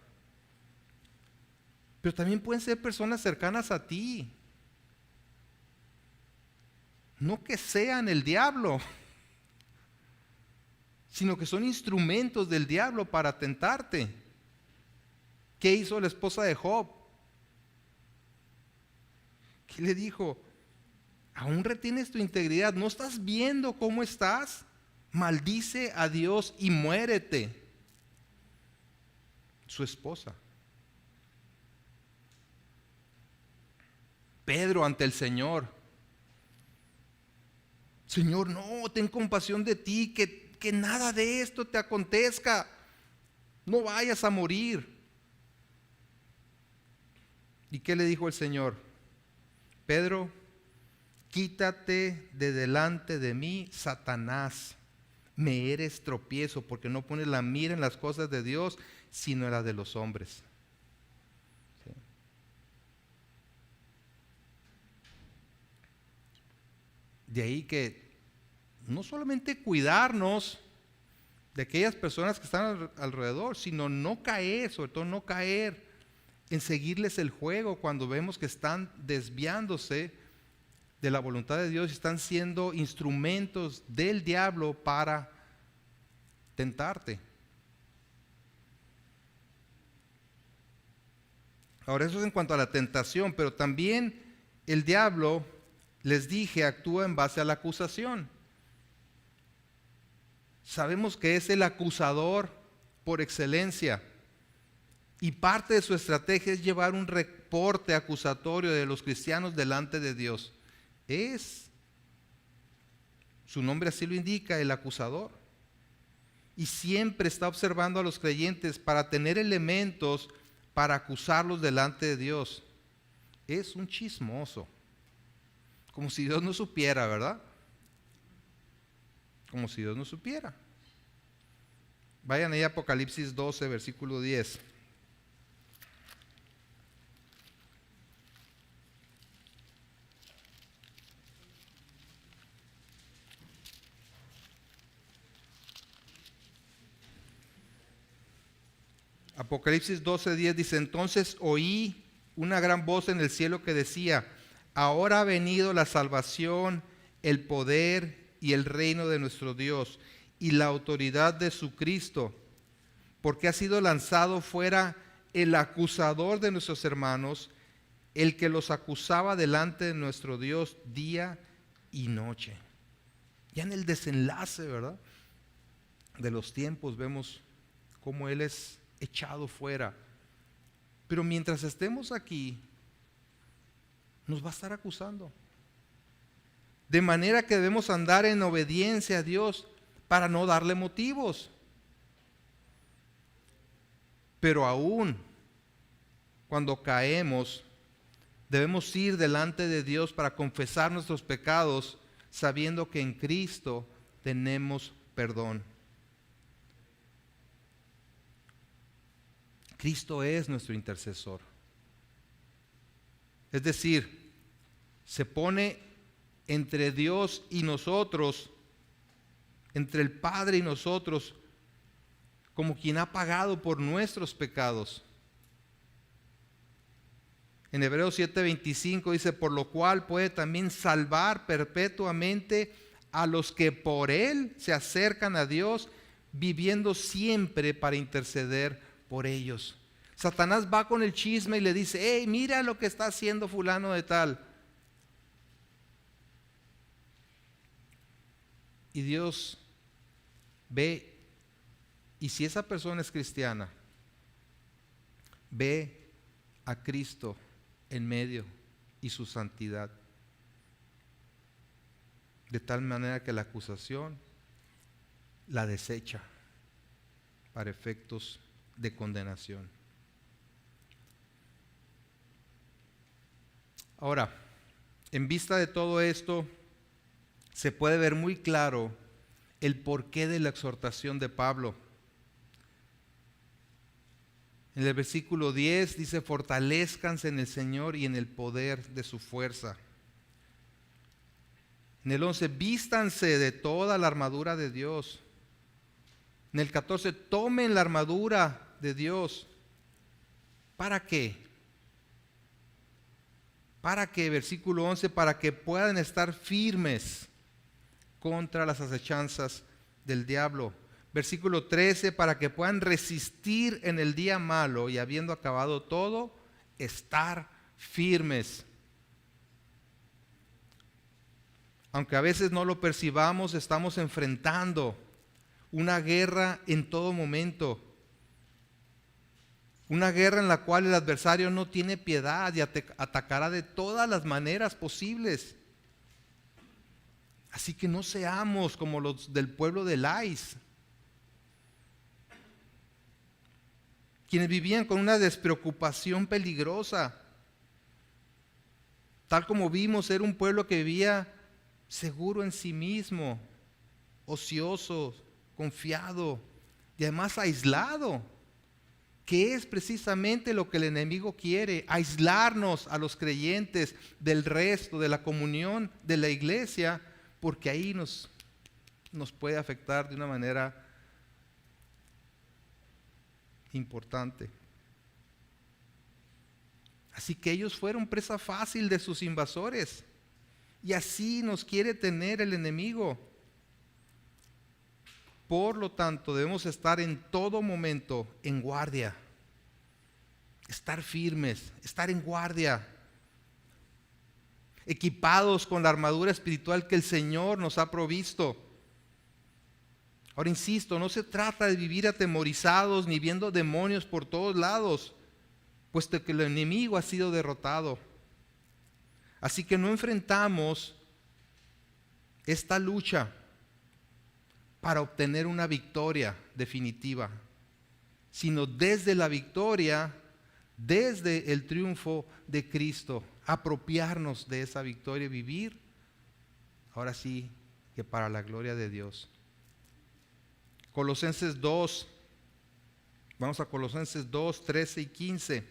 Pero también pueden ser personas cercanas a ti. No que sean el diablo, sino que son instrumentos del diablo para tentarte. ¿Qué hizo la esposa de Job? ¿Qué le dijo? ¿Aún retienes tu integridad? ¿No estás viendo cómo estás? Maldice a Dios y muérete. Su esposa. Pedro ante el Señor. Señor, no, ten compasión de ti, que nada de esto te acontezca. No vayas a morir. ¿Y qué le dijo el Señor? Pedro, quítate de delante de mí, Satanás. Me eres tropiezo, porque no pones la mira en las cosas de Dios, sino en las de los hombres. ¿Sí? De ahí que no solamente cuidarnos de aquellas personas que están alrededor, sino no caer, sobre todo no caer en seguirles el juego cuando vemos que están desviándose de la voluntad de Dios y están siendo instrumentos del diablo para tentarte. Ahora, eso es en cuanto a la tentación, pero también el diablo, les dije, actúa en base a la acusación. Sabemos que es el acusador por excelencia y parte de su estrategia es llevar un reporte acusatorio de los cristianos delante de Dios. Su nombre así lo indica, el acusador. Y siempre está observando a los creyentes para tener elementos para acusarlos delante de Dios. Es un chismoso. Como si Dios no supiera, ¿verdad? Como si Dios no supiera. Vayan ahí a Apocalipsis 12, versículo 10. Apocalipsis 12:10 dice, entonces oí una gran voz en el cielo que decía, ahora ha venido la salvación, el poder y el reino de nuestro Dios y la autoridad de su Cristo, porque ha sido lanzado fuera el acusador de nuestros hermanos, el que los acusaba delante de nuestro Dios día y noche. Ya en el desenlace, ¿verdad?, de los tiempos vemos cómo Él es echado fuera. Pero mientras estemos aquí, nos va a estar acusando. De manera que debemos andar en obediencia a Dios para no darle motivos. Pero aún cuando caemos, debemos ir delante de Dios para confesar nuestros pecados, sabiendo que en Cristo tenemos perdón. Cristo es nuestro intercesor. Es decir, se pone entre Dios y nosotros, entre el Padre y nosotros, como quien ha pagado por nuestros pecados. En Hebreos 7:25 dice, por lo cual puede también salvar perpetuamente a los que por Él se acercan a Dios, viviendo siempre para interceder por ellos. Satanás va con el chisme y le dice, hey, mira lo que está haciendo fulano de tal. Y Dios ve, y si esa persona es cristiana, ve a Cristo en medio y su santidad, de tal manera que la acusación la desecha para efectos de condenación. Ahora, en vista de todo esto, se puede ver muy claro el porqué de la exhortación de Pablo. En el versículo 10 dice, fortalezcanse en el Señor y en el poder de su fuerza. En el 11, vístanse de toda la armadura de Dios. En el 14, tomen la armadura de Dios. ¿Para qué? ¿Para qué? Versículo 11, para que puedan estar firmes contra las acechanzas del diablo. Versículo 13, para que puedan resistir en el día malo y habiendo acabado todo, estar firmes. Aunque a veces no lo percibamos, estamos enfrentando una guerra en todo momento. Una guerra en la cual el adversario no tiene piedad y atacará de todas las maneras posibles. Así que no seamos como los del pueblo de Lais, quienes vivían con una despreocupación peligrosa. Tal como vimos, era un pueblo que vivía seguro en sí mismo, ocioso, confiado y además aislado, que es precisamente lo que el enemigo quiere: aislarnos a los creyentes del resto, de la comunión de la iglesia, porque ahí nos puede afectar de una manera importante. Así que ellos fueron presa fácil de sus invasores, y así nos quiere tener el enemigo. Por lo tanto, debemos estar en todo momento en guardia, estar firmes, estar en guardia, equipados con la armadura espiritual que el Señor nos ha provisto. Ahora insisto, no se trata de vivir atemorizados ni viendo demonios por todos lados, puesto que el enemigo ha sido derrotado. Así que no enfrentamos esta lucha para obtener una victoria definitiva, sino desde la victoria, desde el triunfo de Cristo, apropiarnos de esa victoria y vivir, ahora sí, que para la gloria de Dios. Colosenses 2, vamos a Colosenses 2, 13 y 15,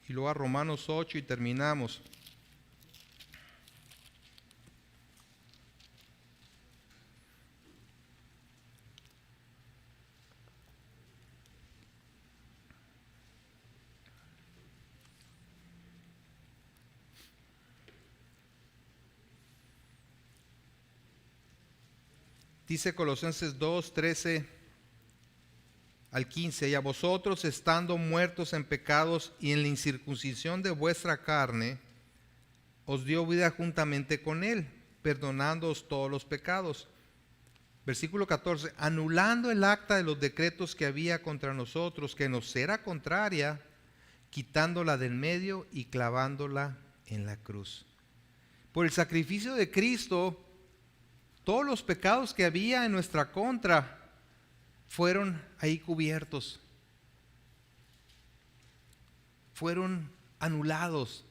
y luego a Romanos 8 y terminamos. Dice Colosenses 2, 13 al 15, y a vosotros, estando muertos en pecados y en la incircuncisión de vuestra carne, os dio vida juntamente con Él, perdonándoos todos los pecados. Versículo 14, anulando el acta de los decretos que había contra nosotros, que nos era contraria, quitándola del medio y clavándola en la cruz. Por el sacrificio de Cristo, todos los pecados que había en nuestra contra fueron ahí cubiertos, fueron anulados.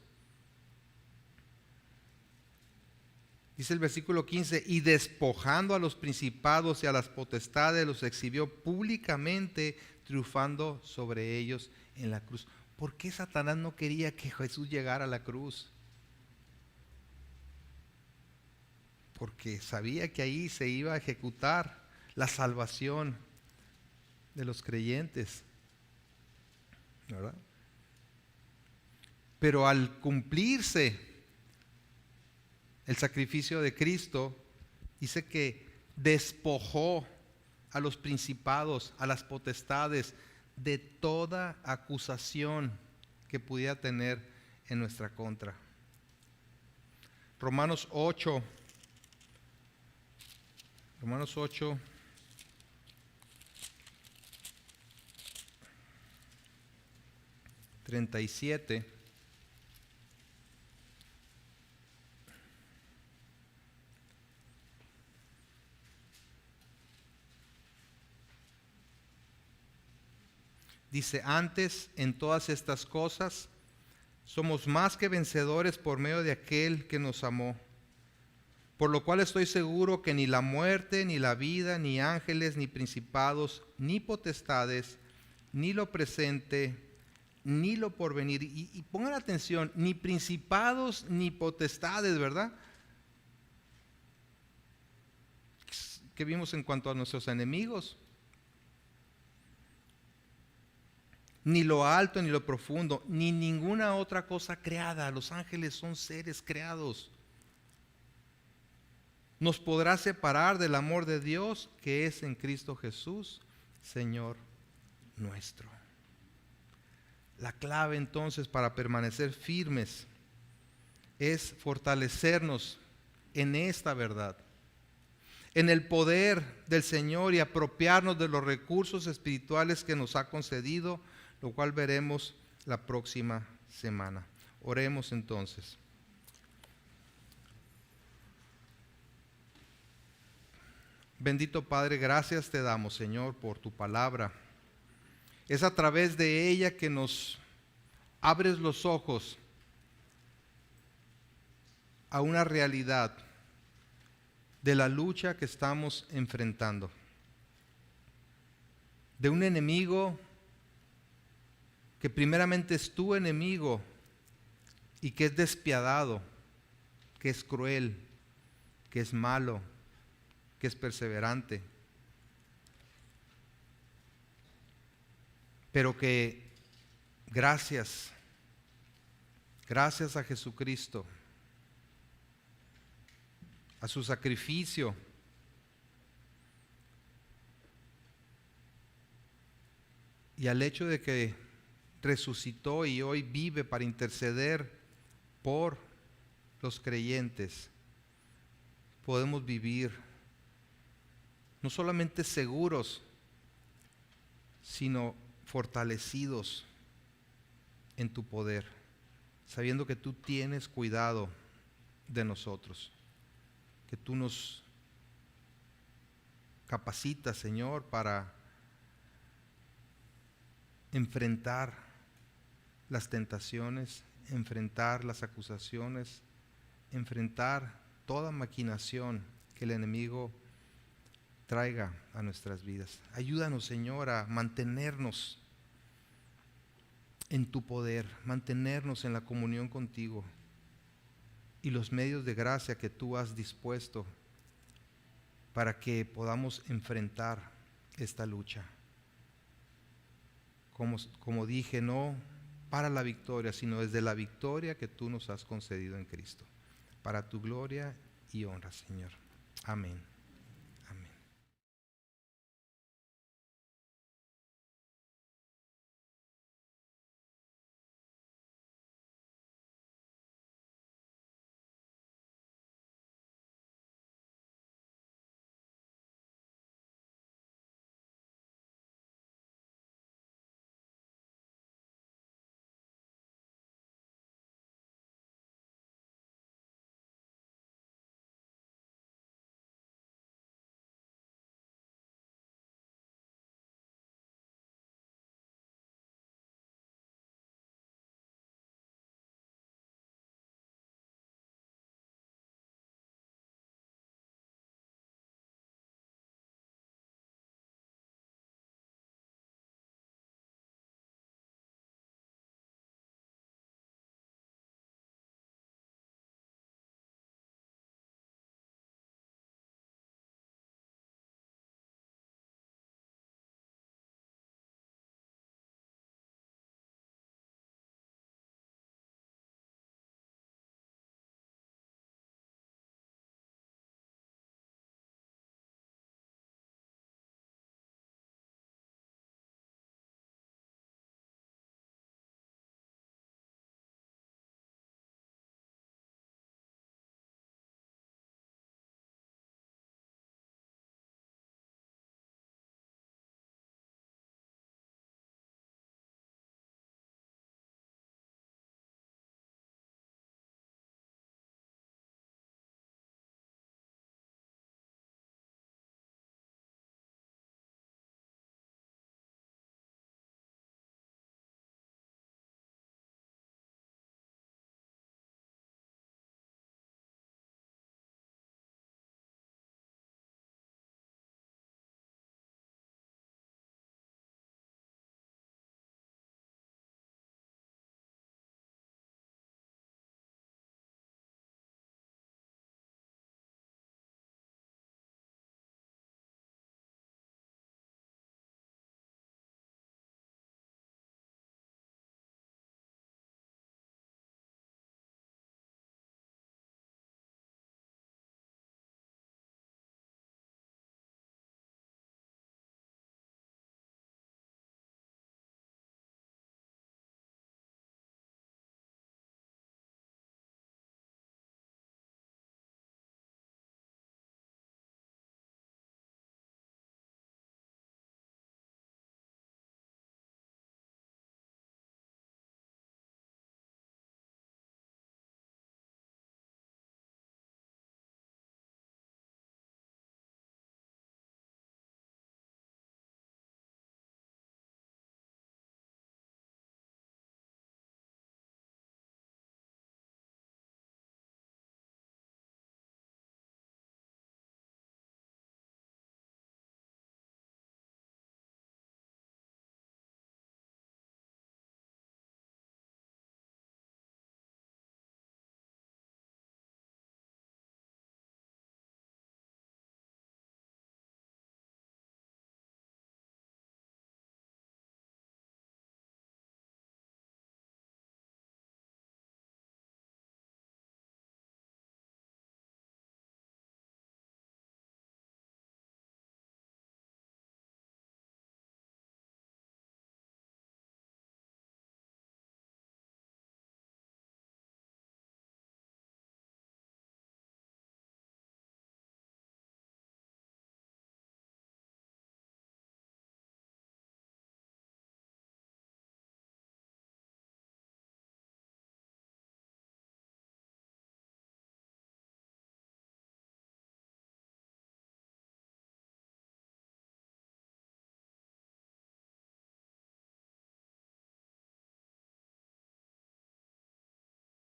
Dice el versículo 15, y despojando a los principados y a las potestades, los exhibió públicamente, triunfando sobre ellos en la cruz. ¿Por qué Satanás no quería que Jesús llegara a la cruz? Porque sabía que ahí se iba a ejecutar la salvación de los creyentes, ¿verdad? Pero al cumplirse el sacrificio de Cristo, dice que despojó a los principados, a las potestades, de toda acusación que pudiera tener en nuestra contra. Romanos 8, 37. Dice, antes en todas estas cosas somos más que vencedores por medio de aquel que nos amó. Por lo cual estoy seguro que ni la muerte, ni la vida, ni ángeles, ni principados, ni potestades, ni lo presente, ni lo porvenir. Y pongan atención, ni principados, ni potestades, ¿verdad? ¿Qué vimos en cuanto a nuestros enemigos? Ni lo alto, ni lo profundo, ni ninguna otra cosa creada. Los ángeles son seres creados. Nos podrá separar del amor de Dios que es en Cristo Jesús, Señor nuestro. La clave entonces para permanecer firmes es fortalecernos en esta verdad, en el poder del Señor y apropiarnos de los recursos espirituales que nos ha concedido, lo cual veremos la próxima semana. Oremos entonces. Bendito Padre, gracias te damos, Señor, por tu palabra. Es a través de ella que nos abres los ojos a una realidad de la lucha que estamos enfrentando, de un enemigo que primeramente es tu enemigo y que es despiadado, que es cruel, que es malo, que es perseverante, pero que gracias a Jesucristo, a su sacrificio, y al hecho de que resucitó y hoy vive para interceder por los creyentes, podemos vivir no solamente seguros, sino fortalecidos en tu poder, sabiendo que tú tienes cuidado de nosotros, que tú nos capacitas, Señor, para enfrentar las tentaciones, enfrentar las acusaciones, enfrentar toda maquinación que el enemigo traiga a nuestras vidas. Ayúdanos, Señor, a mantenernos en tu poder, mantenernos en la comunión contigo y los medios de gracia que tú has dispuesto para que podamos enfrentar esta lucha. Como dije, no para la victoria, sino desde la victoria que tú nos has concedido en Cristo, para tu gloria y honra, Señor. Amén.